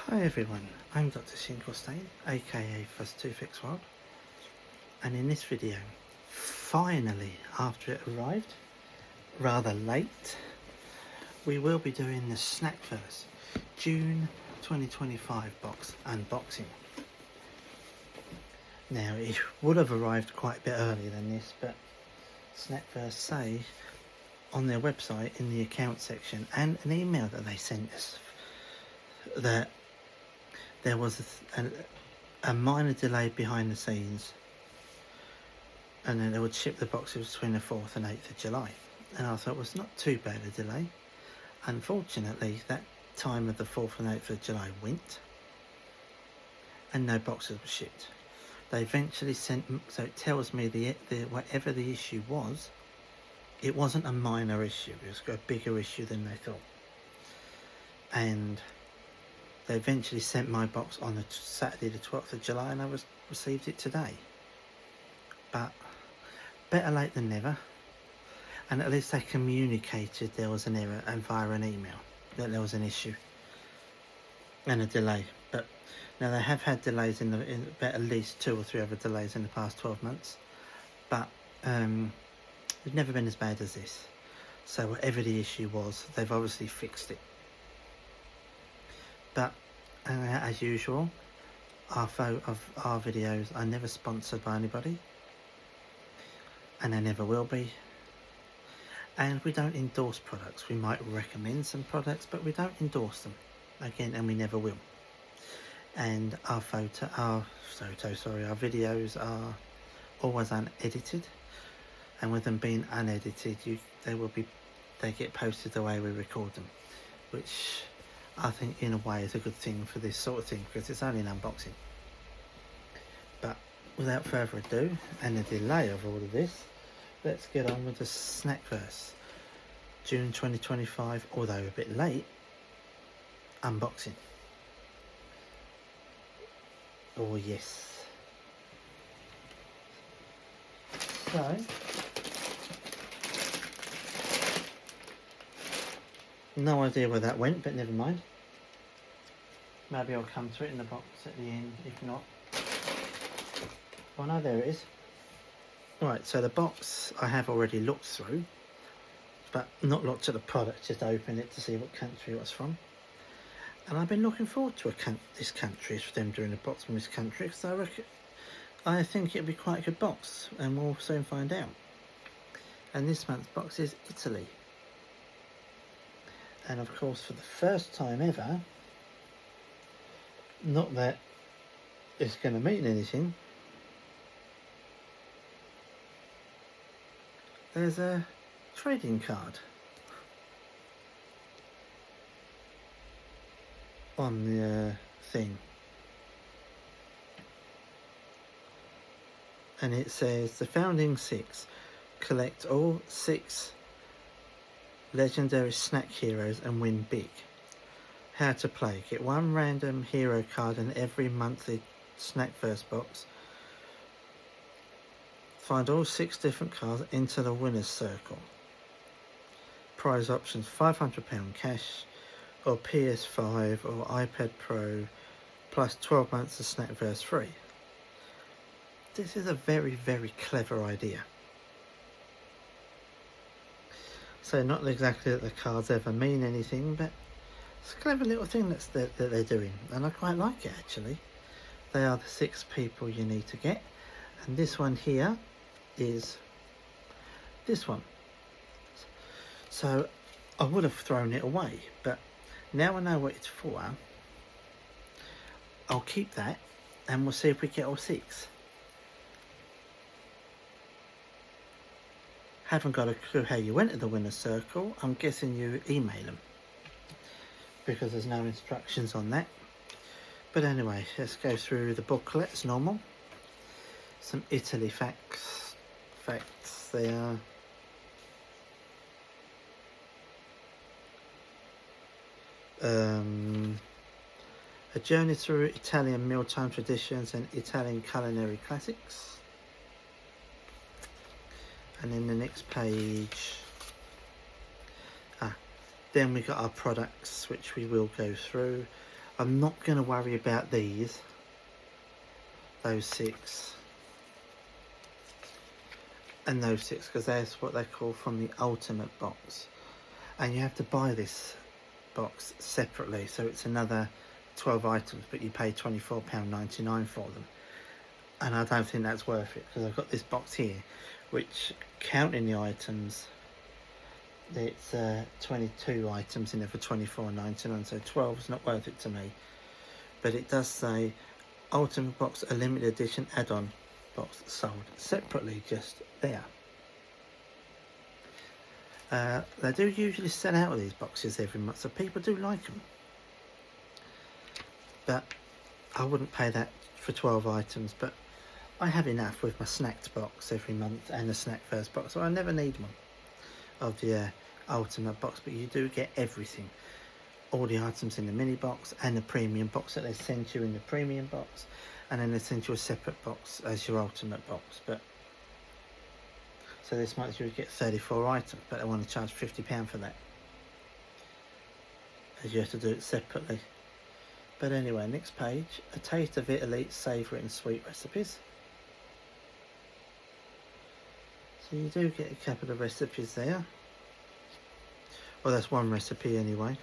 Hi everyone, I'm Dr. Shinglestein, aka First Two Fix World, and in this video, finally after it arrived, rather late, we will be doing the SnackVerse June 2025 box unboxing. Now it would have arrived quite a bit earlier than this, but SnackVerse say on their website in the account section and an email that they sent us that there was a minor delay behind the scenes, and then they would ship the boxes between the 4th and 8th of July. And I thought it was not too bad a delay. Unfortunately, that time of the 4th and 8th of July went, and no boxes were shipped. They eventually sent, so it tells me the whatever the issue was, it wasn't a minor issue, it was a bigger issue than they thought. And they eventually sent my box on the Saturday the 12th of July, and I received it today. But better late than never. And at least they communicated there was an error and via an email that there was an issue and a delay. But now they have had delays in at least 2 or 3 other delays in the past 12 months. But it's never been as bad as this. So whatever the issue was, they've obviously fixed it. But as usual, our videos are never sponsored by anybody, and they never will be. And we don't endorse products. We might recommend some products, but we don't endorse them again, and we never will. And our videos are always unedited, and with them being unedited, they get posted the way we record them, which I think in a way is a good thing for this sort of thing, because it's only an unboxing. But without further ado, and the delay of all of this, let's get on with the SnackVerse June 2025, although a bit late, unboxing. Oh yes. So no idea where that went, but never mind. Maybe I'll come to it in the box at the end, if not. Oh no, there it is. Right, so the box I have already looked through, but not looked at the product, just opened it to see what country it was from. And I've been looking forward to this country, for them doing a box from this country, because I think it'll be quite a good box, and we'll soon find out. And this month's box is Italy. And of course, for the first time ever, not that it's going to mean anything, there's a trading card on the thing. And it says, the founding 6, collect all 6 legendary snack heroes and win big. How to play: get 1 random hero card in every monthly SnackVerse box. Find all 6 different cards, into the winner's circle. Prize options: £500 cash, or PS5 or iPad Pro, plus 12 months of SnackVerse free. This is a very, very clever idea. So not exactly that the cards ever mean anything, but it's a clever little thing that they're doing, and I quite like it actually. They are the 6 people you need to get, and this one here is this one. So I would have thrown it away, but now I know what it's for, I'll keep that, and we'll see if we get all 6. Haven't got a clue how you enter the winner's circle. I'm guessing you email them, because there's no instructions on that. But anyway, let's go through the booklet as normal. Some Italy facts there. A journey through Italian mealtime traditions and Italian culinary classics. And then the next page, then we got our products, which we will go through. I'm not going to worry about those 6 and those 6, because that's what they call from the ultimate box, and you have to buy this box separately, so it's another 12 items, but you pay £24.99 for them, and I don't think that's worth it, because I've got this box here which, counting the items, it's 22 items in there for £24.99, so 12 is not worth it to me. But it does say ultimate box, a limited edition add-on box sold separately, just there. They do usually sell out of these boxes every month, so people do like them, but I wouldn't pay that for 12 items. But I have enough with my snacked box every month and the SnackVerse box, so I never need one of the ultimate box. But you do get everything, all the items in the mini box and the premium box that they send you in the premium box, and then they send you a separate box as your ultimate box. But so this month you would get 34 items, but they want to charge £50 for that, as you have to do it separately. But anyway, next page, a taste of Italy, savoury and sweet recipes. So you do get a couple of recipes there. Well, that's one recipe anyway.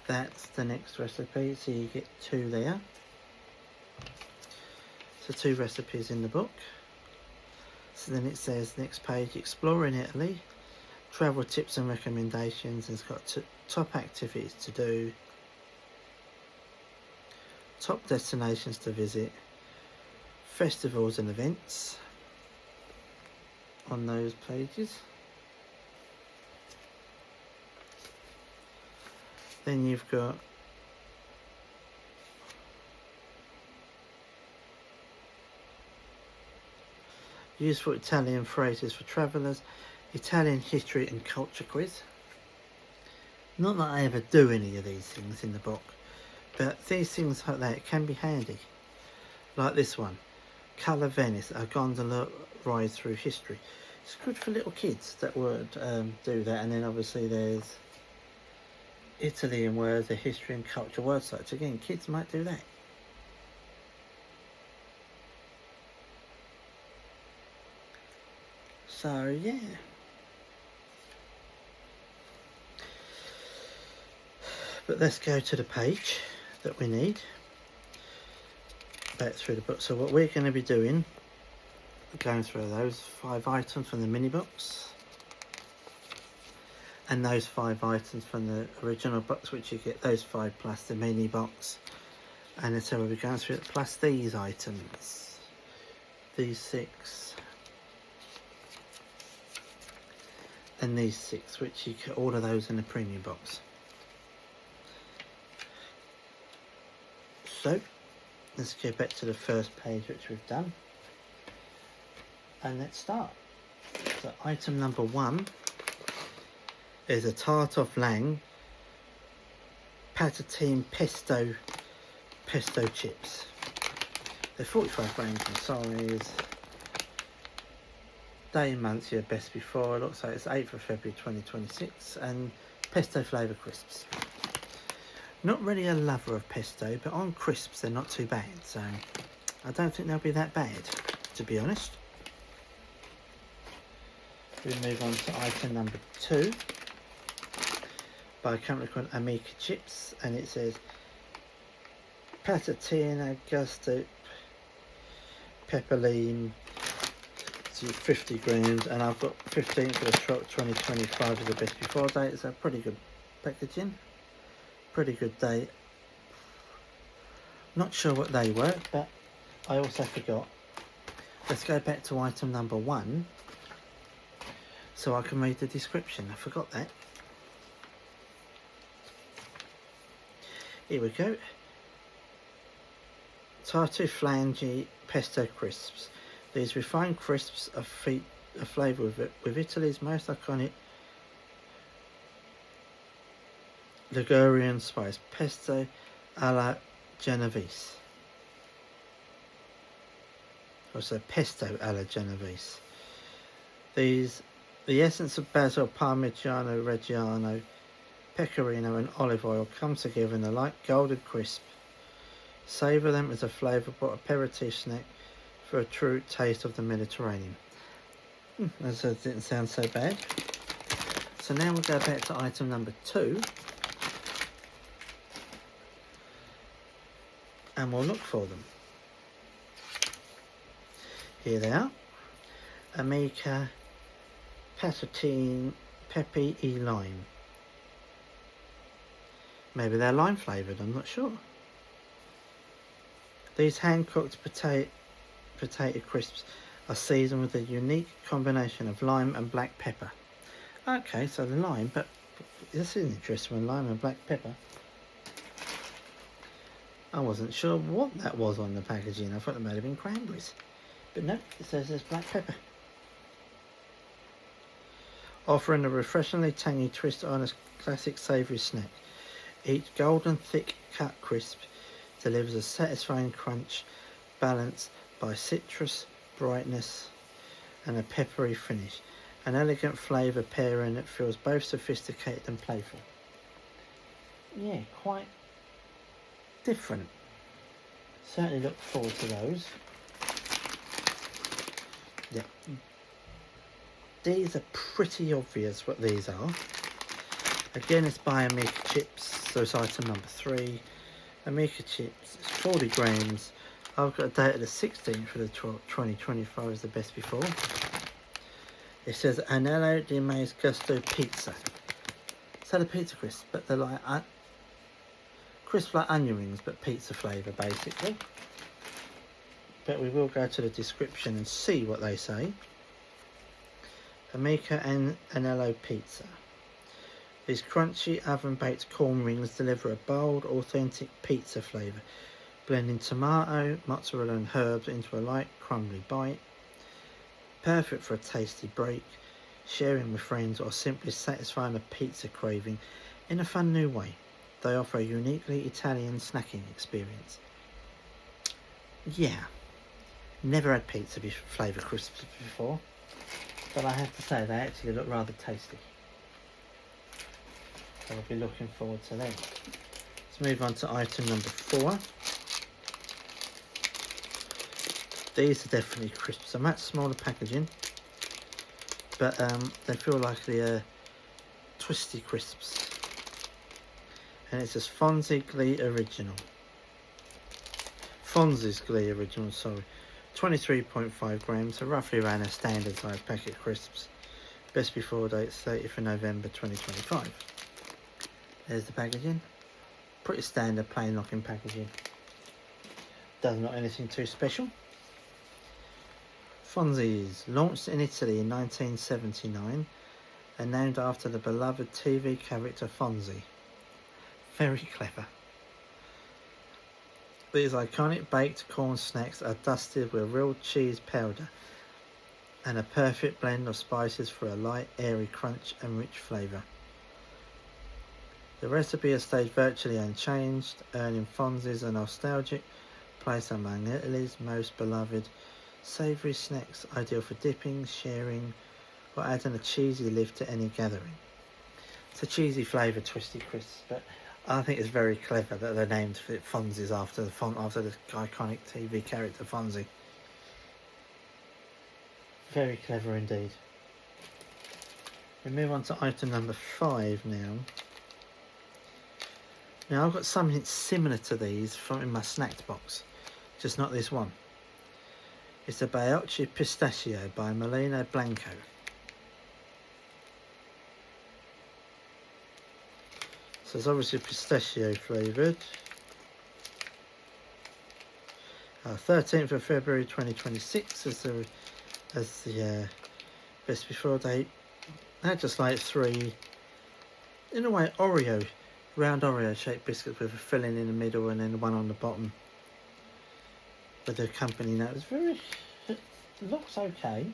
That's the next recipe, so you get 2 there. So 2 recipes in the book. So then it says, next page, exploring Italy, travel tips and recommendations, and it's got top activities to do, top destinations to visit, festivals and events on those pages. Then you've got useful Italian phrases for travellers, Italian history and culture quiz. Not that I ever do any of these things in the book, but these things like that can be handy. Like this one, Colour Venice, a gondola ride through history. It's good for little kids that would do that. And then obviously there's Italy and words, the history and culture word sites. Again, kids might do that. So yeah, but let's go to the page that we need back through the book. So what we're going to be doing, going through those 5 items from the mini box and those 5 items from the original box, which you get those 5 plus the mini box, and so we'll be going through it plus these items, these 6 and these 6, which you get all of those in the premium box. So let's go back to the first page, which we've done, and let's start. So item number 1 is a tart of Lang patatine pesto chips. They're 45 grams in size. Day and month, yeah, best before. It looks like it's 8th of February 2026, and pesto flavour crisps. Not really a lover of pesto, but on crisps they're not too bad, so I don't think they'll be that bad, to be honest. We move on to item number 2 by a company called Amica Chips, and it says patatine gusto pepperline, 50 grams, and I've got 15th of the 2025 as the best before date. It's a pretty good packaging, pretty good date. Not sure what they were, but I also forgot. Let's go back to item number 1 so I can read the description. I forgot that. Here we go. Tartu Flangy Pesto Crisps. These refined crisps are flavoured with Italy's most iconic Ligurian spice, pesto alla Genovese. Also pesto alla Genovese. The essence of basil, parmigiano reggiano, pecorino and olive oil come together in a light golden crisp. Savour them as a flavourful aperitif snack for a true taste of the Mediterranean. That didn't sound so bad. So now we'll go back to item number 2. And we'll look for them. Here they are. Amica Patatine Pepe e Lime. Maybe they're lime flavoured, I'm not sure. These hand-cooked potato crisps are seasoned with a unique combination of lime and black pepper. Okay, so the lime, but this is interesting one, lime and black pepper. I wasn't sure what that was on the packaging. I thought it might have been cranberries. But no, it says there's black pepper. Offering a refreshingly tangy twist on a classic savoury snack. Each golden thick cut crisp delivers a satisfying crunch balanced by citrus brightness and a peppery finish. An elegant flavour pairing that feels both sophisticated and playful. Yeah, quite different. Certainly look forward to those. Yeah. These are pretty obvious what these are. Again, it's by Amica Chips, so it's item number 3. Amica Chips, it's 40 grams. I've got a date of the 16th for the 2024 is the best before. It says Anello di Mais Gusto Pizza. So the pizza crisps, but they're like crisp like onion rings, but pizza flavour basically. But we will go to the description and see what they say. Amica and Anello Pizza. These crunchy oven-baked corn rings deliver a bold, authentic pizza flavour, blending tomato, mozzarella and herbs into a light, crumbly bite. Perfect for a tasty break, sharing with friends, or simply satisfying a pizza craving in a fun new way. They offer a uniquely Italian snacking experience. Yeah, never had pizza flavour crisps before, but I have to say they actually look rather tasty. So I'll be looking forward to them. Let's move on to item number 4. These are definitely crisps. A much smaller packaging, but they feel like the twisty crisps. And it says Fonzie Glee Original. Fonzie's Glee Original, sorry. 23.5 grams, so roughly around a standard size packet of crisps. Best before date 30th of November 2025. There's the packaging. Pretty standard plain looking packaging. Doesn't look anything too special. Fonzie's, launched in Italy in 1979 and named after the beloved TV character Fonzie. Very clever. These iconic baked corn snacks are dusted with real cheese powder and a perfect blend of spices for a light, airy crunch and rich flavour. The recipe has stayed virtually unchanged, earning Fonzie's a nostalgic place among Italy's most beloved savoury snacks, ideal for dipping, sharing, or adding a cheesy lift to any gathering. It's a cheesy flavoured twisty crisp, but I think it's very clever that they're named Fonzie's after the iconic TV character Fonzie. Very clever indeed. We move on to item number 5 now. Now I've got something similar to these in my snacked box, just not this one. It's a Baiocchi Pistachio by Melino Blanco. So it's obviously pistachio flavoured. 13th of February 2026 as the best before date. They're just like 3, in a way, round Oreo shaped biscuits with a filling in the middle and then one on the bottom. With the company notes. It looks okay.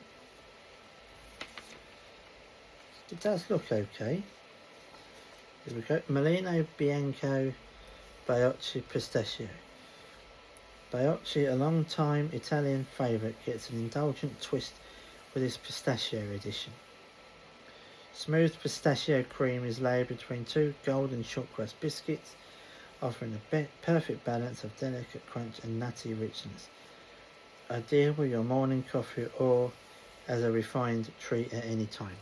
It does look okay. Here we go. Melino Bianco Baiocchi Pistachio. Baiocchi, a long-time Italian favourite, gets an indulgent twist with his pistachio edition. Smooth pistachio cream is laid between two golden shortcrust biscuits, offering a perfect balance of delicate crunch and nutty richness. Ideal with your morning coffee or as a refined treat at any time.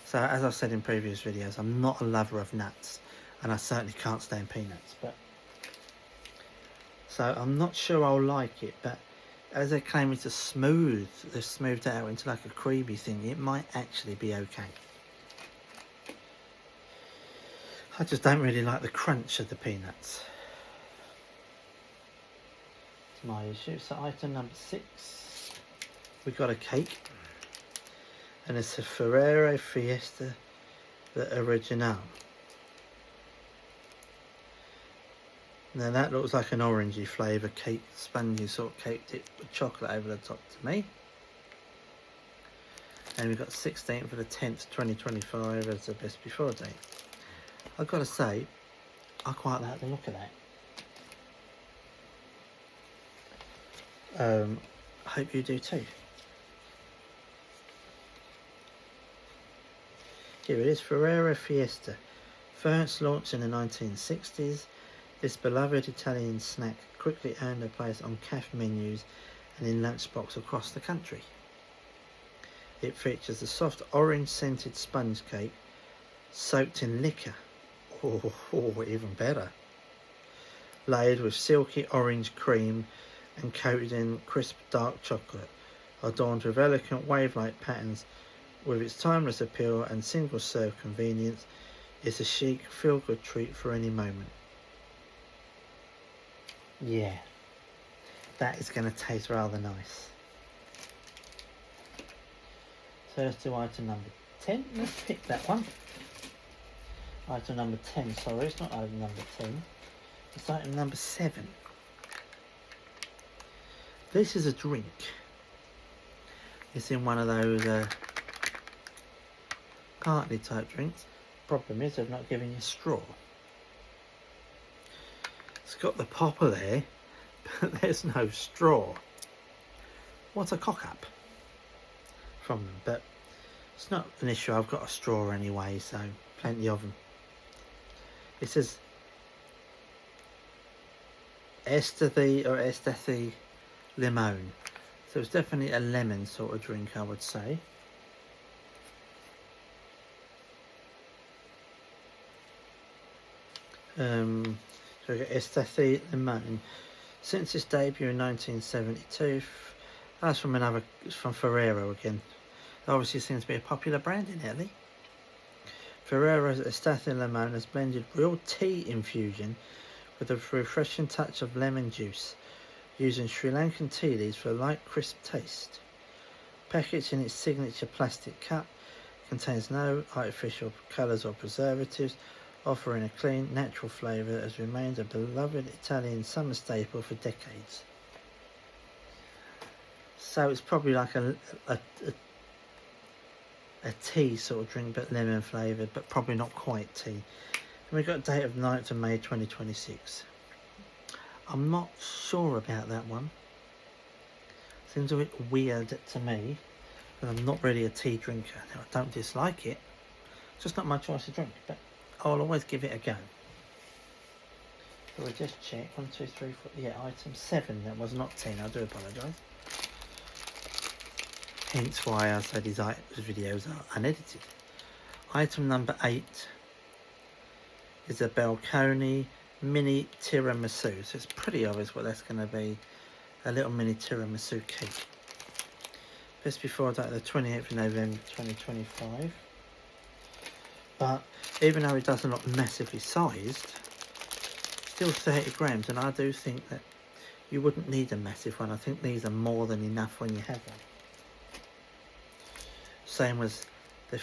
So as I've said in previous videos, I'm not a lover of nuts, and I certainly can't stand peanuts, but so I'm not sure I'll like it, but as they claim it's they've smoothed it out into like a creamy thing, it might actually be okay. I just don't really like the crunch of the peanuts. It's my issue. So item number 6, we got a cake, and it's a Ferrero Fiesta the Original. Now that looks like an orangey flavour cake, spongy sort of cake dipped with chocolate over the top to me. And we've got 16th of the 10th 2025 as the best before date. I've got to say, I quite like the look of that. I hope you do too. Here it is, Ferrero Fiesta. First launched in the 1960s, this beloved Italian snack quickly earned a place on cafe menus and in lunchboxes across the country. It features a soft orange-scented sponge cake soaked in liquor. Oh, even better. Layered with silky orange cream and coated in crisp dark chocolate, adorned with elegant wave-like patterns. With its timeless appeal and single-serve convenience, it's a chic, feel-good treat for any moment. Yeah, that is going to taste rather nice. So let's do item number 10. Let's pick that one. Item number 10, sorry, it's not item number 10. It's item number 7. This is a drink. It's in one of those partly type drinks. Problem is, they've not given you a straw. It's got the popper there, but there's no straw. What a cock up from them, but it's not an issue. I've got a straw anyway, so plenty of them. It says Estethé Limon, so it's definitely a lemon sort of drink, I would say. So we've got Estethé Limon. Since its debut in 1972, that's from Ferrero again. It obviously seems to be a popular brand in Italy. Ferrero's Estethé Limon has blended real tea infusion with a refreshing touch of lemon juice, using Sri Lankan tea leaves for a light, crisp taste. Packaged in its signature plastic cup, contains no artificial colours or preservatives, offering a clean, natural flavour that has remained a beloved Italian summer staple for decades. So it's probably like a tea sort of drink, but lemon flavoured, but probably not quite tea. And we've got a date of 9th of May 2026. I'm not sure about that one. Seems a bit weird to me, but I'm not really a tea drinker. Now, I don't dislike it, it's just not my choice of drink, but I'll always give it a go. So we'll just check. 1, 2, 3, 4. Yeah, item 7. That was not 10. I do apologise. Hence why I said these videos are unedited. Item number 8 is a Balcony mini tiramisu. So it's pretty obvious what that's going to be. A little mini tiramisu cake. Just before that, the 28th of November 2025. But even though it doesn't look massively sized, still 30 grams, and I do think that you wouldn't need a massive one. I think these are more than enough when you have one. Same as the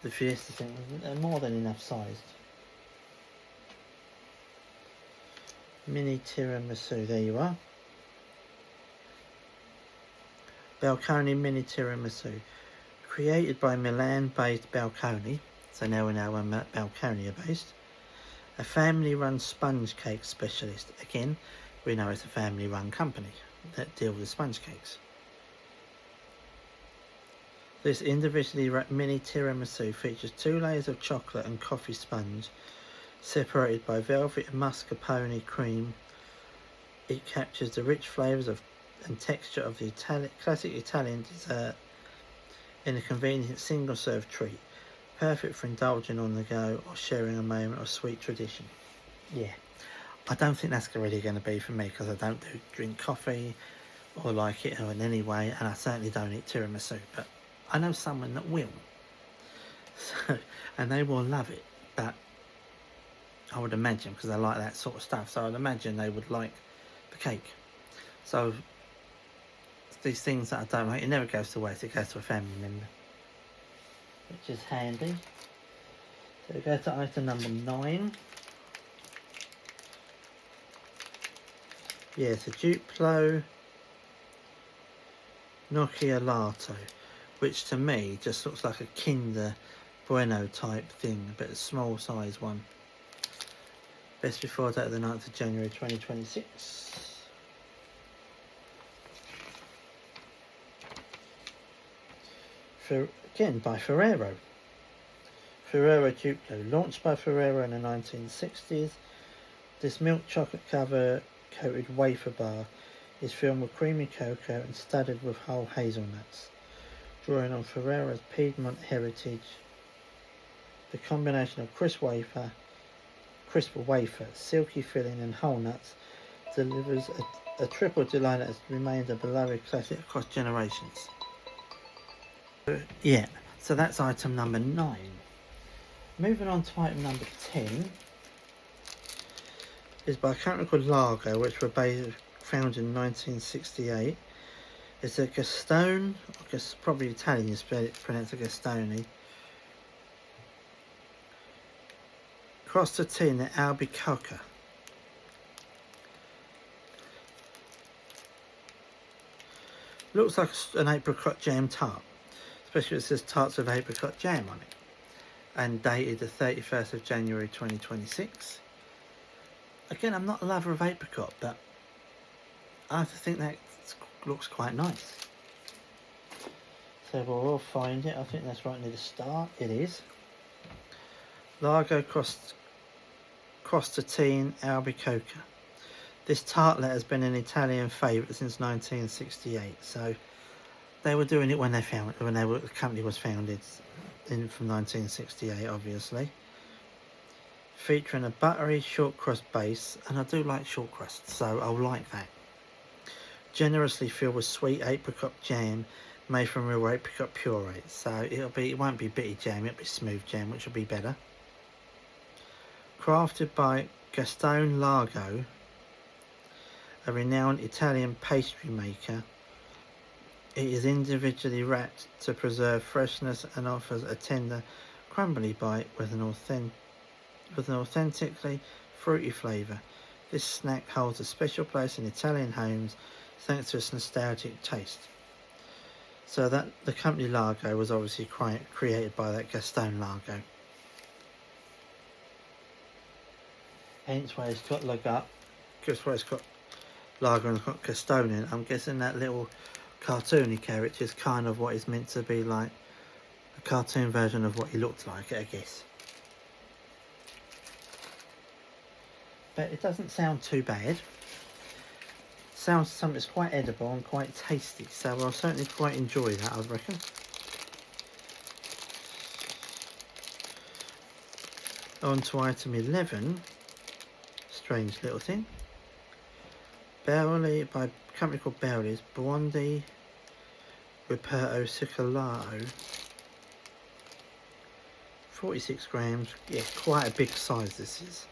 Fiesta thing, they're more than enough sized. Mini tiramisu, there you are. Balcony mini tiramisu, created by Milan-based Balcony. So now we know where Balcony are based. A family-run sponge cake specialist. Again, we know it's a family-run company that deal with sponge cakes. This individually wrapped mini tiramisu features 2 layers of chocolate and coffee sponge separated by velvet mascarpone cream. It captures the rich flavours and texture of the classic Italian dessert in a convenient single-serve treat, perfect for indulging on the go or sharing a moment of sweet tradition. Yeah, I don't think that's really going to be for me because I don't drink coffee or like it in any way, and I certainly don't eat tiramisu, but I know someone that will, so, and they will love it, but I would imagine, because they like that sort of stuff, so I'd imagine they would like the cake. So these things that I don't like, it never goes to waste, it goes to a family member, which is handy. So we go to item number 9. Yeah, it's a Duplo Nocciolato, which to me just looks like a Kinder Bueno type thing, but a small size one. Best before date of the 9th of January 2026. Again by Ferrero. Ferrero Duplo, launched by Ferrero in the 1960s. This milk chocolate coated wafer bar is filled with creamy cocoa and studded with whole hazelnuts, drawing on Ferrero's Piedmont heritage. The combination of crisp wafer, silky filling and whole nuts delivers a triple delight that has remained a beloved classic across generations. Yeah, so that's item number 9. Moving on to item number 10 is by a company called Largo, which were founded in 1968. It's a Gastone, I guess probably Italian, you pronounce it Gastone. Crostatina Albicocca. Looks like an apricot jam tart, especially it says tarts with apricot jam on it, and dated the 31st of January 2026. Again, I'm not a lover of apricot, but I think that looks quite nice. So we'll find it. I think that's right near the start. It is. Largo Crostatine Albicocca. This tartlet has been an Italian favourite since 1968. So they were doing it when the company was founded from 1968, obviously. Featuring a buttery short crust base, and I do like short crust, so I'll like that. Generously filled with sweet apricot jam made from real apricot puree, so it won't be bitty jam, it'll be smooth jam, which will be better. Crafted by Gastone Largo, a renowned Italian pastry maker, it is individually wrapped to preserve freshness and offers a tender, crumbly bite with an authentically fruity flavour. This snack holds a special place in Italian homes thanks to its nostalgic taste. So that the company Largo was obviously created by that Gastone Largo. Hence why it's got just why it's got Largo and it's got Gastone in. I'm guessing that little cartoony character is kind of what is meant to be like a cartoon version of what he looked like, I guess. But it doesn't sound too bad. Sounds something that's quite edible and quite tasty, so I'll certainly quite enjoy that, I reckon. On to item 11. Strange little thing. Barley, by a company called Barley's Buondi Riperto Cicolato. 46 grams. Yeah, quite a big size this is.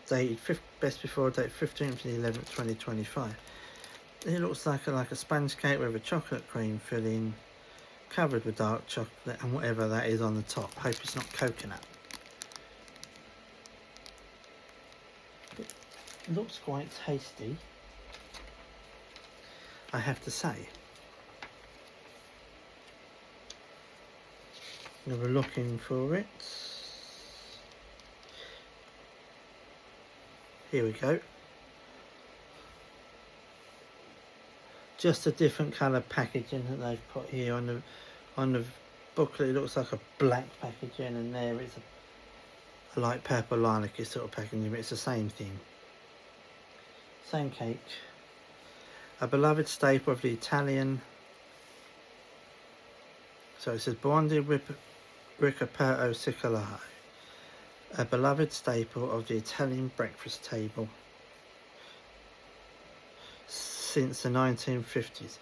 Dated best before date 15th to the 11th 2025. It looks like a sponge cake with a chocolate cream filling, covered with dark chocolate and whatever that is on the top. Hope it's not coconut. It looks quite tasty, I have to say. We're looking for it. Here we go. just a different colour packaging that they've put here on the booklet. It looks like a black packaging, and there it's a light purple lilac sort of packaging, but it's the same thing. Same cake. A beloved staple of the Italian. So it says Bondi Ricoperto Cicolato. A beloved staple of the Italian breakfast table since the 1950s.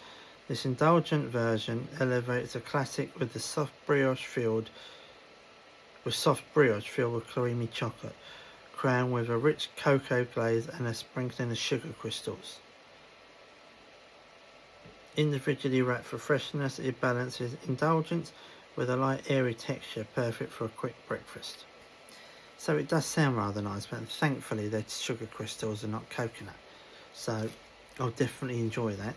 This indulgent version elevates a classic with soft brioche filled with creamy chocolate, crowned with a rich cocoa glaze and a sprinkling of sugar crystals. Individually wrapped for freshness, it balances indulgence with a light airy texture, perfect for a quick breakfast. So it does sound rather nice, but thankfully they're sugar crystals and not coconut. So I'll definitely enjoy that.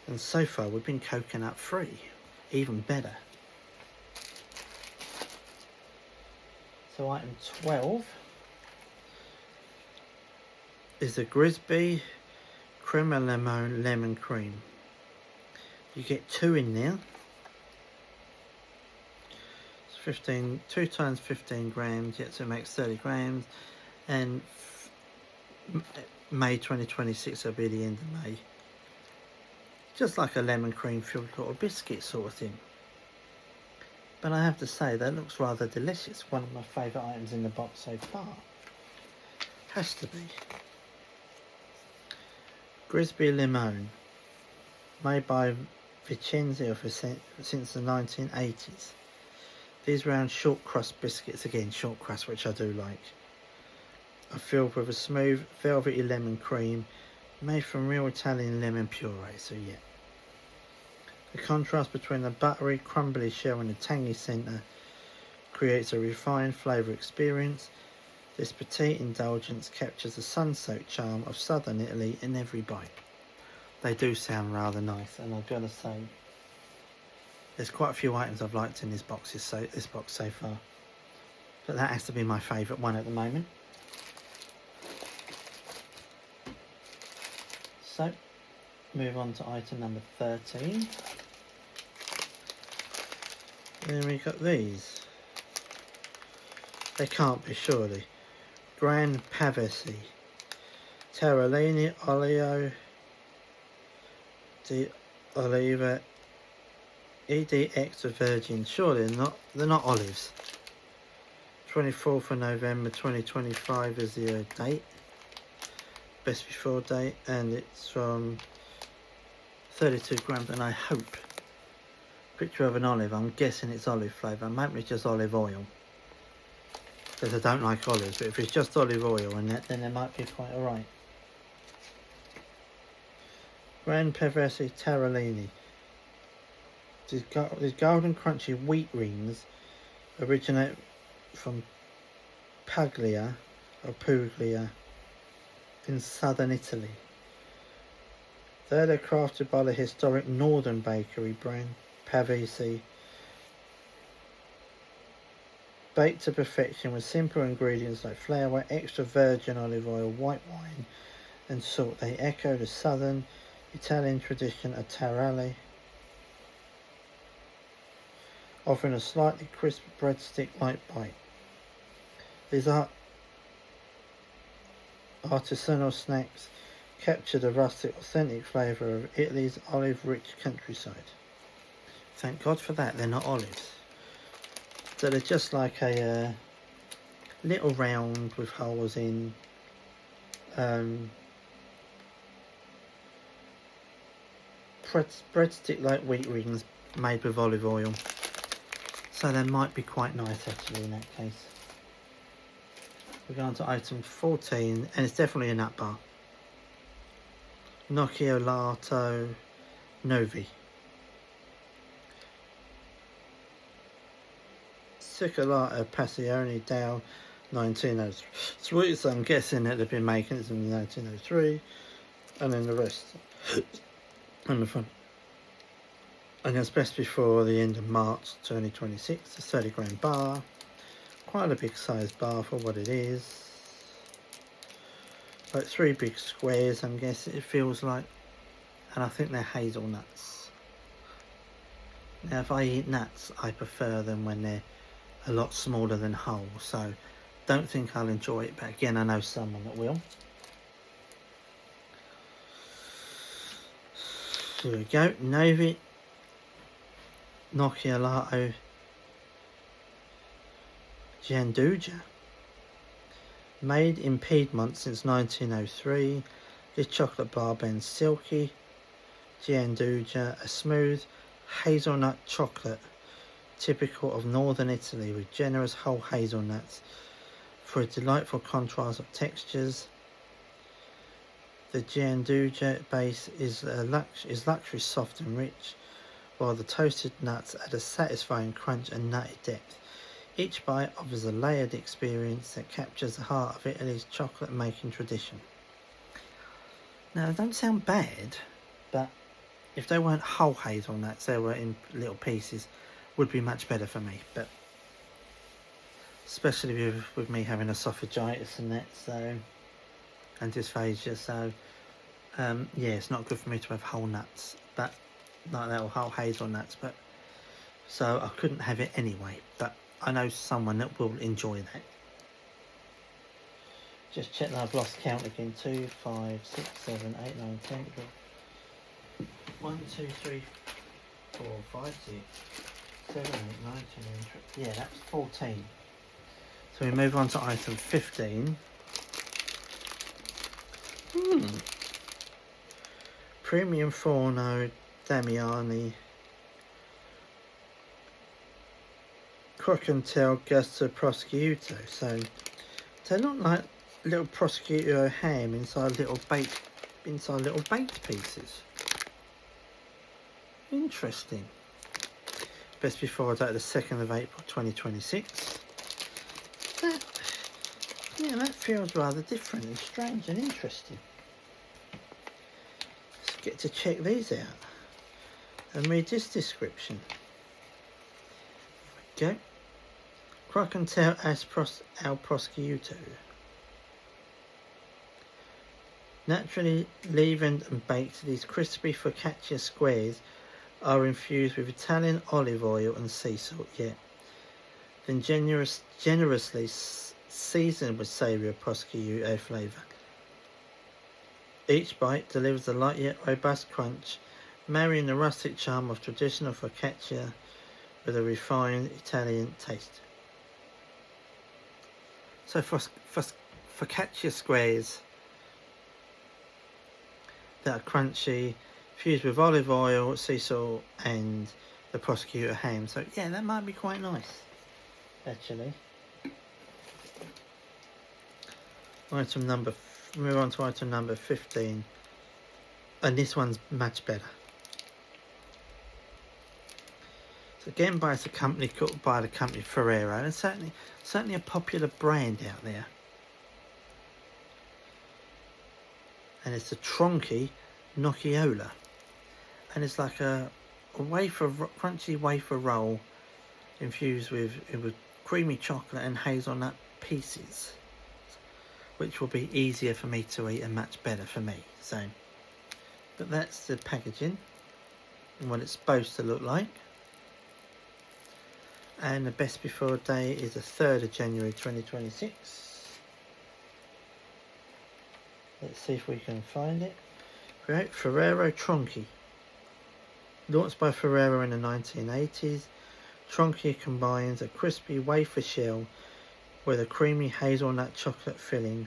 And so far we've been coconut free, even better. So item 12 is the Grisby Creme Lemon Lemon Cream. You get 2 in there. It's 2 times 15 grams, yet so it makes 30 grams. And May 2026 will be the end of May. Just like a lemon cream filled little biscuit sort of thing. But I have to say, that looks rather delicious. One of my favourite items in the box so far. Has to be. Grisby Limone. Made by Vincenzo since the 1980s. These round short crust biscuits, again short crust, which I do like, are filled with a smooth velvety lemon cream made from real Italian lemon puree. So yeah, the contrast between the buttery crumbly shell and the tangy centre creates a refined flavour experience. This petite indulgence captures the sun-soaked charm of southern Italy in every bite. They do sound rather nice, and I've got to say, there's quite a few items I've liked in this box so far, but that has to be my favourite one at the moment. So, move on to item number 13. Then we got these. They can't be, surely. Gran Pavesi, Tarellini Olio di Oliva ED extra virgin. Surely they're not olives. 24th of November 2025 is the date, best before date, and it's from 32 grams, and I hope, picture of an olive, I'm guessing it's olive flavour. Maybe it's just olive oil, because I don't like olives, but if it's just olive oil and that, then it might be quite alright. Gran Pavesi Tarellini. These golden crunchy wheat rings originate from Puglia in southern Italy. They're crafted by the historic northern bakery brand Pavesi. Baked to perfection with simple ingredients like flour, extra virgin olive oil, white wine and salt. They echo the southern Italian tradition of taralli, offering a slightly crisp breadstick-like bite. These artisanal snacks capture the rustic, authentic flavour of Italy's olive-rich countryside. Thank God for that, they're not olives. So they're just like a little round with holes in, breadstick-like wheat rings made with olive oil. So they might be quite nice actually in that case. We're going to item 14, and it's definitely a nut bar. Nocciolato Novi. Cicolato Passione Dal 1903. So I'm guessing that they've been making it in 1903, and then the rest on the front. And it's best before the end of March 2026. A 30 gram bar. Quite a big size bar for what it is. Like 3 big squares, I'm guessing it feels like. and I think they're hazelnuts. Now if I eat nuts, I prefer them when they're a lot smaller than whole, so don't think I'll enjoy it, but again, I know someone that will. Here we go, Novi Nocciolato Gianduja. Made in Piedmont since 1903, this chocolate bar blends silky Gianduja, a smooth hazelnut chocolate typical of northern Italy with generous whole hazelnuts for a delightful contrast of textures. The Gianduja base is luxury soft and rich, while the toasted nuts add a satisfying crunch and nutty depth. Each bite offers a layered experience that captures the heart of Italy's chocolate making tradition. Now, they don't sound bad, but if they weren't whole hazelnuts, they were in little pieces, would be much better for me. But especially with me having esophagitis and that, so, and dysphagia, so yeah, it's not good for me to have whole nuts, but like that, or whole hazelnuts. But so I couldn't have it anyway. But I know someone that will enjoy that. Just check that I've lost count again. 2, 5, 6, 7, 8, 9, 10. 1, 2, 3, 4, 5, 6, 7, 8, 9, 10, 11, 12. Yeah, that's 14. So we move on to item 15. Premium Forno Damiani Croquentel Gusto Prosciutto. So they look like little prosciutto ham inside little baked pieces. Interesting. Best before date the 2nd of April 2026. That feels rather different and strange and interesting. Let's get to check these out and read this description. Here we go. Croquentel al prosciutto. Naturally leavened and baked, these crispy focaccia squares are infused with Italian olive oil and sea salt, then generously seasoned with savoury prosciutto flavour. Each bite delivers a light yet robust crunch, marrying the rustic charm of traditional focaccia with a refined Italian taste. So focaccia squares that are crunchy, fused with olive oil, sea salt and the prosciutto ham. So yeah, that might be quite nice, actually. Move on to item number 15, and this one's much better. So again, by the company Ferrero, and certainly a popular brand out there. And it's the Tronchi Nocciola, and it's like a crunchy wafer roll infused with creamy chocolate and hazelnut pieces, which will be easier for me to eat and much better for me. So, but that's the packaging and what it's supposed to look like. And the best before date is the 3rd of January 2026. Let's see if we can find it. Right, Ferrero Tronchi. Launched by Ferrero in the 1980s, Tronchi combines a crispy wafer shell with a creamy hazelnut chocolate filling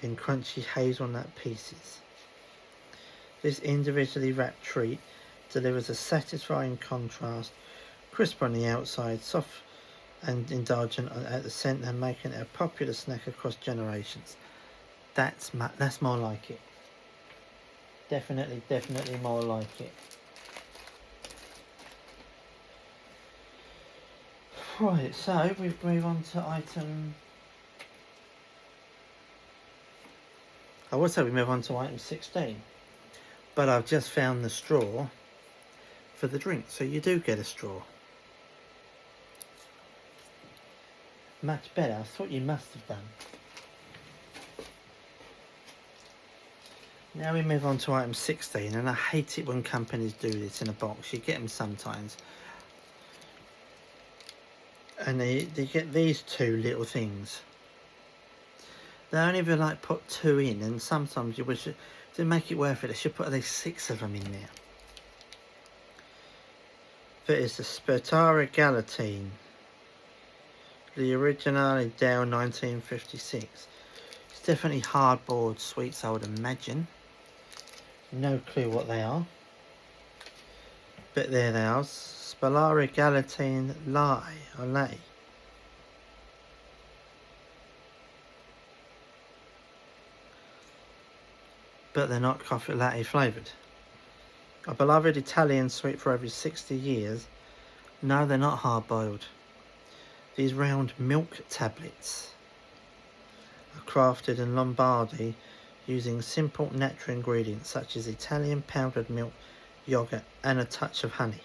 in crunchy hazelnut pieces. This individually wrapped treat delivers a satisfying contrast, crisp on the outside, soft and indulgent at the centre, making it a popular snack across generations. That's more like it. Definitely more like it. Right, so we move on to item... I would say we move on to item 16. But I've just found the straw for the drink, so you do get a straw. Much better. I thought you must have done. Now we move on to item 16, and I hate it when companies do this in a box. You get them sometimes. And they get these two little things. They only ever like put 2 in, and sometimes you wish to make it worth it, they should put at least 6 of them in there. But it's the Spatara Galatine, the original Dow 1956. It's definitely hardboard sweets, I would imagine. No clue what they are. But there they are. Spatara Galatine Lay. But they're not coffee latte flavoured. A beloved Italian sweet for over 60 years. No, they're not hard-boiled. These round milk tablets are crafted in Lombardy using simple natural ingredients such as Italian powdered milk, yogurt and a touch of honey.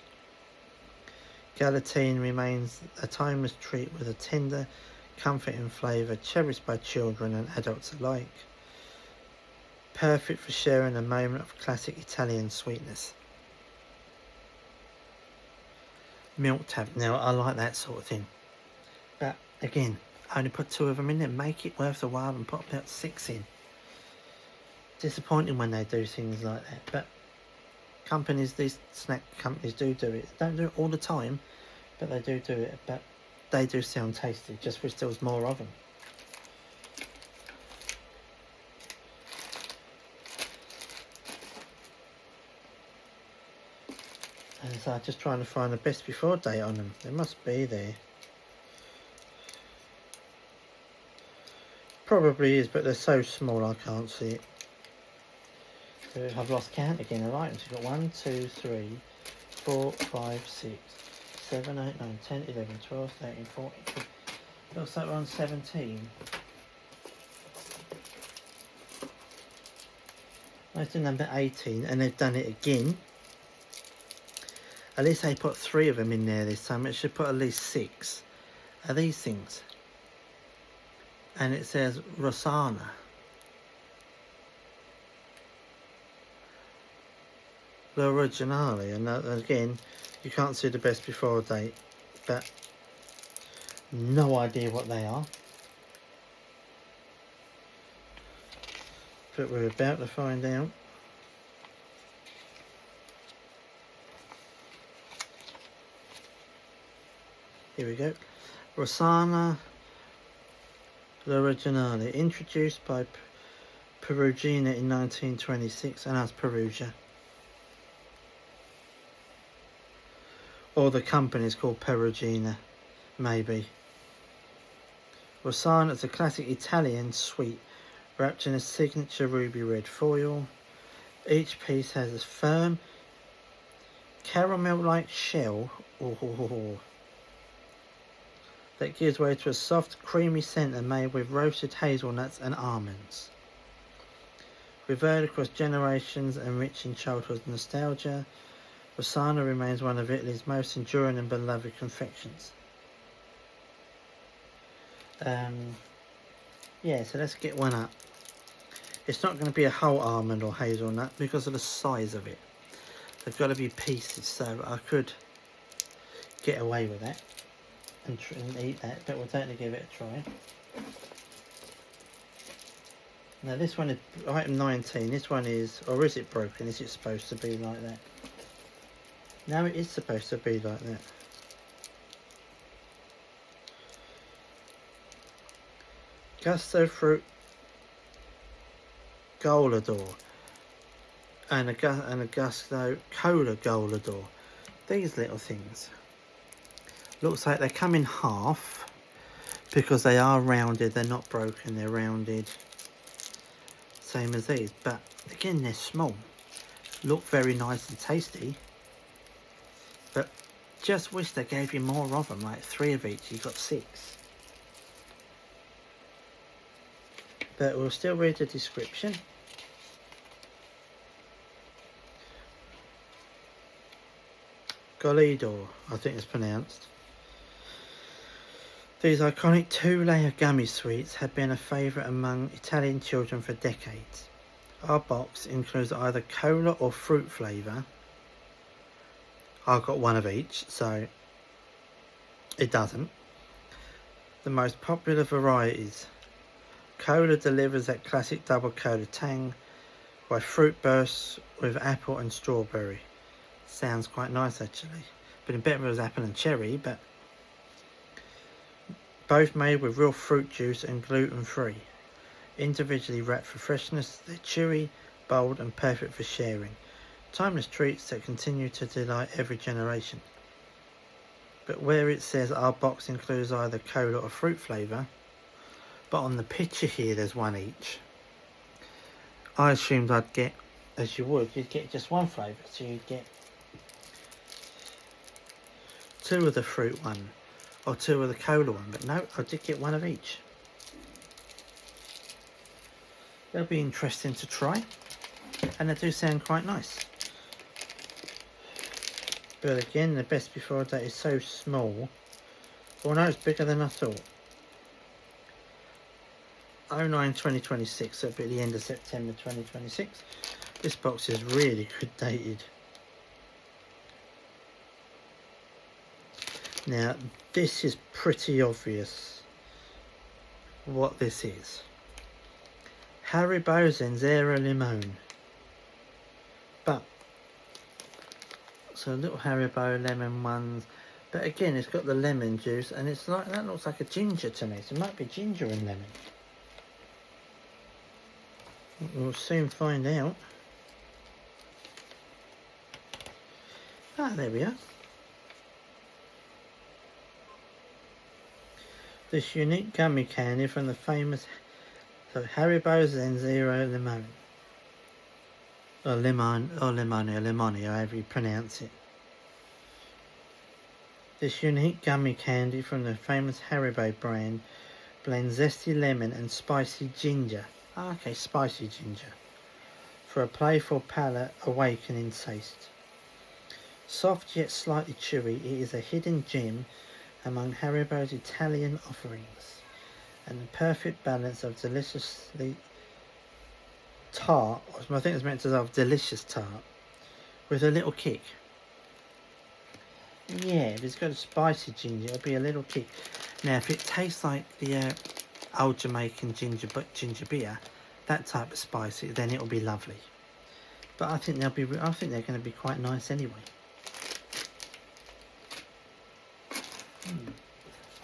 Galatine remains a timeless treat with a tender, comforting flavour cherished by children and adults alike. Perfect for sharing a moment of classic Italian sweetness. Milk tab. Now, I like that sort of thing. But, again, I only put 2 of them in there. Make it worth the while and put about 6 in. Disappointing when they do things like that. But companies, these snack companies do it. Don't do it all the time, but they do it. But they do sound tasty. Just wish there was more of them. And so I'm just trying to find the best before date on them. They must be there. Probably is, but they're so small I can't see it. So I've lost count again of items. We've got 1, 2, 3, 4, 5, 6, 7, 8, 9, 10, 11, 12, 13, 14, 15. Looks like we're on 17. That's to number 18, and they've done it again. At least they put 3 of them in there this time. It should put at least 6. Are these things? And it says Rossana. The originale, and again, you can't see the best before date, but no idea what they are. But we're about to find out. Here we go. Rossana L'Originale, introduced by Perugina in 1926, and that's Perugia. Or the company's called Perugina, maybe. Rossana is a classic Italian sweet wrapped in a signature ruby red foil. Each piece has a firm caramel-like shell that gives way to a soft, creamy centre made with roasted hazelnuts and almonds. Revered across generations and rich in childhood nostalgia, Rossana remains one of Italy's most enduring and beloved confections. Yeah, so let's get one up. It's not going to be a whole almond or hazelnut because of the size of it. They've got to be pieces, so I could get away with that and eat that, but we'll certainly give it a try. Now this one is item 19. This one is, or is it broken? Is it supposed to be like that? No, it is supposed to be like that. Gusto Fruit Golador and a Gusto Cola Golador. These little things. Looks like they come in half because they are rounded. They're not broken, they're rounded. Same as these, but again, they're small. Look very nice and tasty. But just wish they gave you more of them, like 3 of each. You got 6. But we'll still read the description. Golidor, I think it's pronounced. These iconic 2-layer gummy sweets have been a favourite among Italian children for decades. Our box includes either cola or fruit flavour. I've got one of each, so it doesn't. The most popular varieties. Cola delivers that classic double cola tang, while fruit bursts with apple and strawberry. Sounds quite nice actually. But better if it was apple and cherry, but both made with real fruit juice and gluten free. Individually wrapped for freshness, they're chewy, bold and perfect for sharing. Timeless treats that continue to delight every generation. But where it says our box includes either cola or fruit flavour, but on the picture here there's one each, I assumed I'd get, as you would, you'd get just one flavour, so you'd get 2 of the fruit one or 2 of the cola one, but no, I did get one of each. They'll be interesting to try, and they do sound quite nice. But again, the best before date is so small. Well, no, it's bigger than I thought. 09/2026, so it'll be the end of September 2026. This box is really good dated. Now, this is pretty obvious what this is. Haribo Zenzero Limone. But, so little Haribo lemon ones. But again, it's got the lemon juice, and it's like, that looks like a ginger to me. So it might be ginger and lemon. We'll soon find out. Ah, there we are. This unique gummy candy from the famous Haribo Zenzero Limone. Or limone, however you pronounce it. This unique gummy candy from the famous Haribo brand blends zesty lemon and spicy ginger. Okay, spicy ginger. For a playful palate awakening taste. Soft yet slightly chewy, it is a hidden gem among Haribo's Italian offerings, and the perfect balance of deliciously tart, I think it's meant to have delicious tart, with a little kick. Yeah, if it's got a spicy ginger, it'll be a little kick. Now, if it tastes like the old Jamaican ginger beer, that type of spicy, then it'll be lovely. But I think they're going to be quite nice anyway.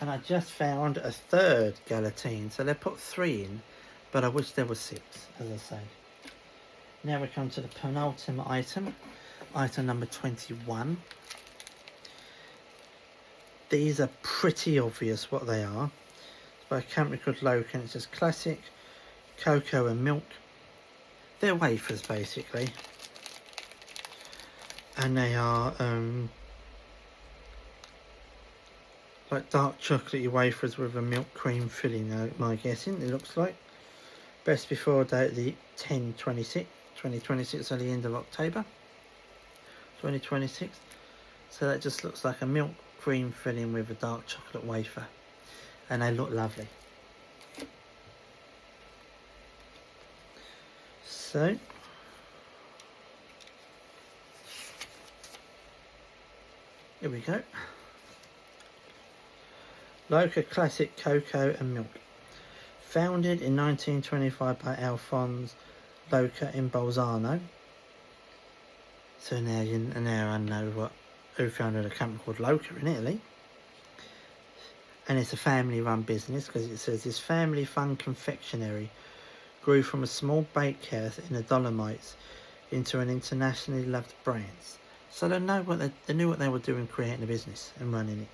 And I just found a third galatine, so they put 3 in, but I wish there were 6, as I say. Now we come to the penultimate item, item number 21. These are pretty obvious what they are. It's by a company called Loka, and it's just classic cocoa and milk. They're wafers basically, and they are like dark chocolatey wafers with a milk cream filling, my guessing, it looks like. Best before date the 2026, so the end of October 2026. So that just looks like a milk cream filling with a dark chocolate wafer, and they look lovely. So here we go. Loka Classic Cocoa and Milk. Founded in 1925 by Alphonse Loka in Bolzano. So now I know who founded a company called Loka in Italy. And it's a family run business, because it says this family fun confectionery grew from a small bakehouse in the Dolomites into an internationally loved brand. So they knew what they were doing, creating a business and running it.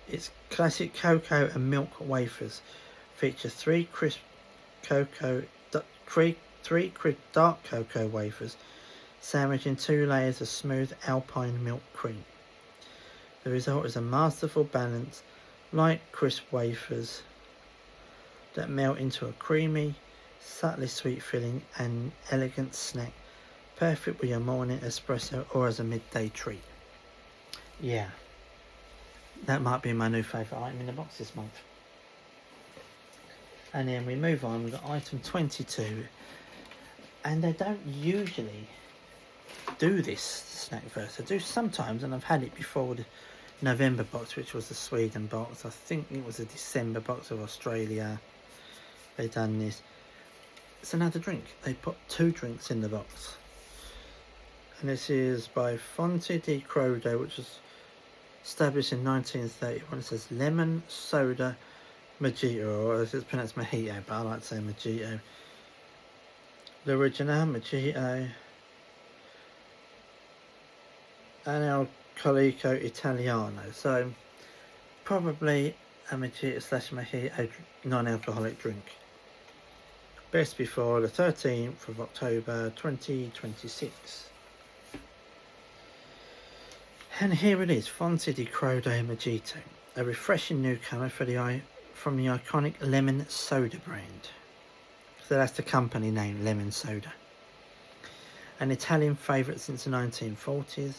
Its classic cocoa and milk wafers feature 3 crisp dark cocoa wafers sandwiched in 2 layers of smooth alpine milk cream. The result is a masterful balance, light crisp wafers that melt into a creamy, subtly sweet filling and elegant snack, perfect with your morning espresso or as a midday treat. Yeah, that might be my new favourite item in the box this month. And then we move on, we've got item 22. And they don't usually do this, SnackVerse. They do sometimes, and I've had it before with the November box, which was the Sweden box. I think it was a December box of Australia. They done this. It's another drink. They put 2 drinks in the box. And this is by Fonte di Crodo, which was established in 1931. It says lemon soda mojito, or as it's pronounced mojito, but I like to say mojito. The original mojito, analcolico italiano. So probably a mojito / mojito non-alcoholic drink. Best before the 13th of October 2026. And here it is, Fonte di Crodo Mojito, a refreshing newcomer from the iconic lemon soda brand. So that's the company name, Lemon Soda. An Italian favourite since the 1940s.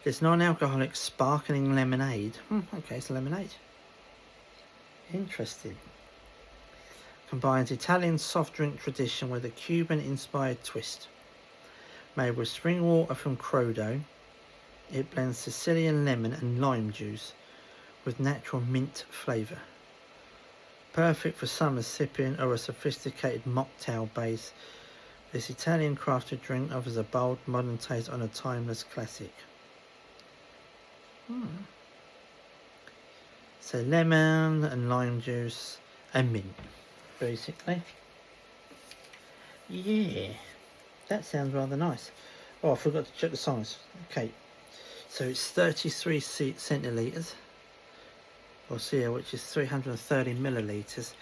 This non-alcoholic sparkling lemonade. Okay, it's lemonade. Interesting. Combines Italian soft drink tradition with a Cuban-inspired twist. Made with spring water from Crodo, it blends Sicilian lemon and lime juice with natural mint flavour. Perfect for summer sipping or a sophisticated mocktail base, this Italian crafted drink offers a bold, modern taste on a timeless classic. So lemon and lime juice and mint, basically. Yeah, that sounds rather nice. Oh, I forgot to check the size. Okay, so it's 33 centilitres. Or CL, which is 330 millilitres,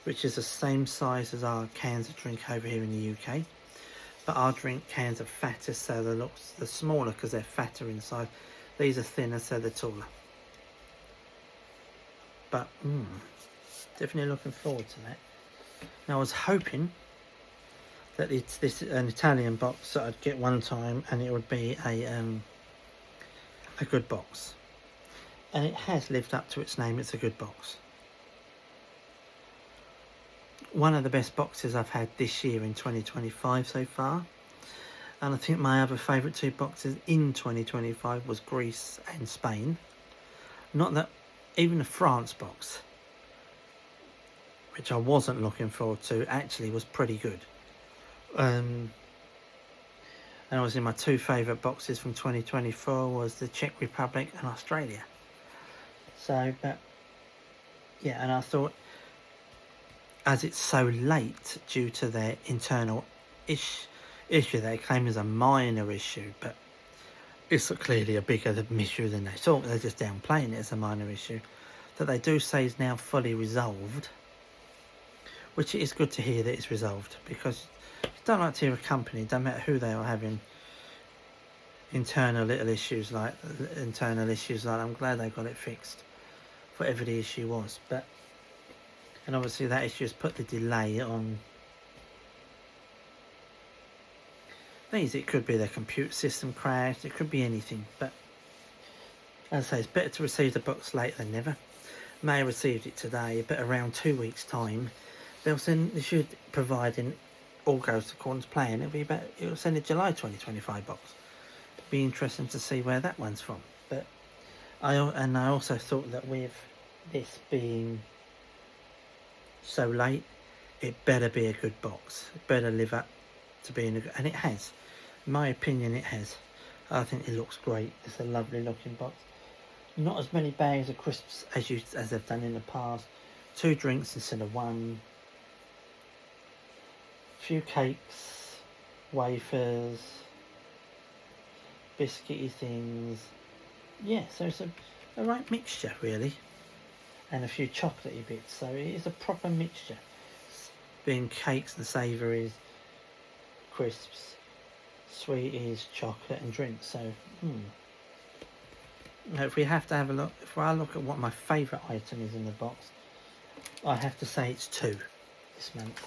which is the same size as our cans of drink over here in the UK. But our drink cans are fatter, so they're smaller because they're fatter inside. These are thinner, so they're taller. But definitely looking forward to that. Now I was hoping that this an Italian box that I'd get one time, and it would be a good box. And it has lived up to its name. It's a good box. One of the best boxes I've had this year in 2025 so far. And I think my other favourite 2 boxes in 2025 was Greece and Spain. Not that, even the France box, which I wasn't looking forward to, actually was pretty good. And obviously my 2 favourite boxes from 2024 was the Czech Republic and Australia. So, but yeah, and I thought, as it's so late due to their internal issue they claim is a minor issue, but it's clearly a bigger issue than they thought. They're just downplaying it as a minor issue, that they do say is now fully resolved, which it is good to hear that it's resolved, because you don't like to hear a company, no matter who they are, having internal issues like I'm glad they got it fixed, whatever the issue was. But and obviously that issue has put the delay on these. It could be their computer system crashed, it could be anything, but as I say, it's better to receive the box late than never. May have received it today, but around 2 weeks time they should, providing all goes according to plan, it'll send a July 2025 box. It'll be interesting to see where that one's from. But I also thought that with this being so late, it better be a good box. It better live up to being a good, and it has. In my opinion, it has. I think it looks great. It's a lovely looking box. Not as many bags of crisps as they've done in the past. 2 drinks instead of 1. Few cakes, wafers, biscuity things. Yeah, so it's a right mixture really, and a few chocolatey bits. So it is a proper mixture, being cakes and savouries, crisps, sweeties, chocolate and drinks. So now if we have to have a look, if I look at what my favourite item is in the box, I have to say it's 2 this month.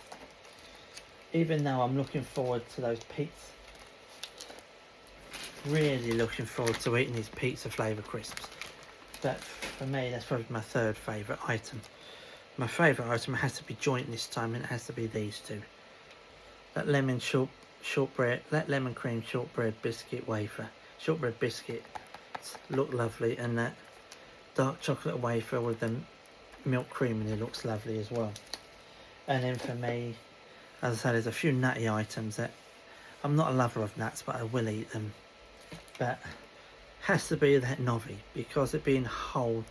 Even though I'm looking forward to those pizzas, really looking forward to eating these pizza flavour crisps. But for me, that's probably my 3rd favourite item. My favourite item has to be joint this time, and it has to be these two. That lemon shortbread, that lemon cream shortbread biscuit wafer, shortbread biscuit look lovely, and that dark chocolate wafer with the milk cream in it looks lovely as well. And then for me, as I said, there's a few nutty items that I'm not a lover of nuts, but I will eat them. But has to be that Novi, because it being whole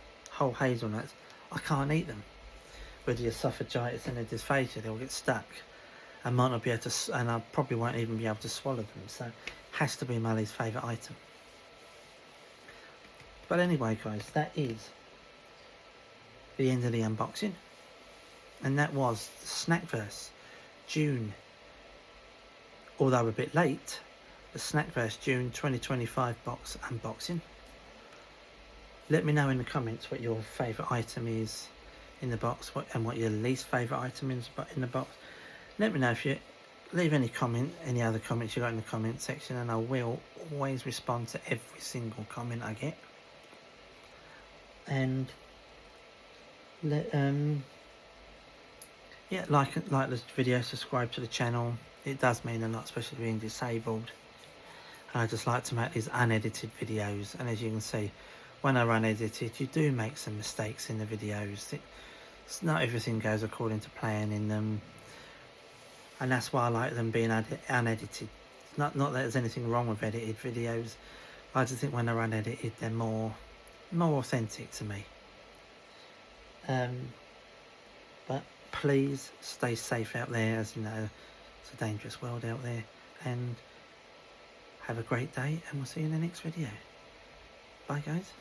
hazelnuts, I can't eat them. With the esophagitis and the dysphagia, they'll get stuck. I might not be able to, and I probably won't even be able to swallow them. So, has to be my least favourite item. But anyway, guys, that is the end of the unboxing, and that was SnackVerse June, although a bit late, the SnackVerse June 2025 box unboxing. Let me know in the comments what your favourite item is in the box, and what your least favourite item is in the box. Let me know if you leave any other comments you got in the comment section, and I will always respond to every single comment I get. And yeah, like the video, subscribe to the channel. It does mean a lot, especially being disabled. And I just like to make these unedited videos, and as you can see, when they're unedited, you do make some mistakes in the videos. It's not everything goes according to plan in them, and that's why I like them being unedited. Not that there's anything wrong with edited videos. I just think when they're unedited, they're more authentic to me. But please stay safe out there, as you know, it's a dangerous world out there, and have a great day, and we'll see you in the next video. Bye, guys.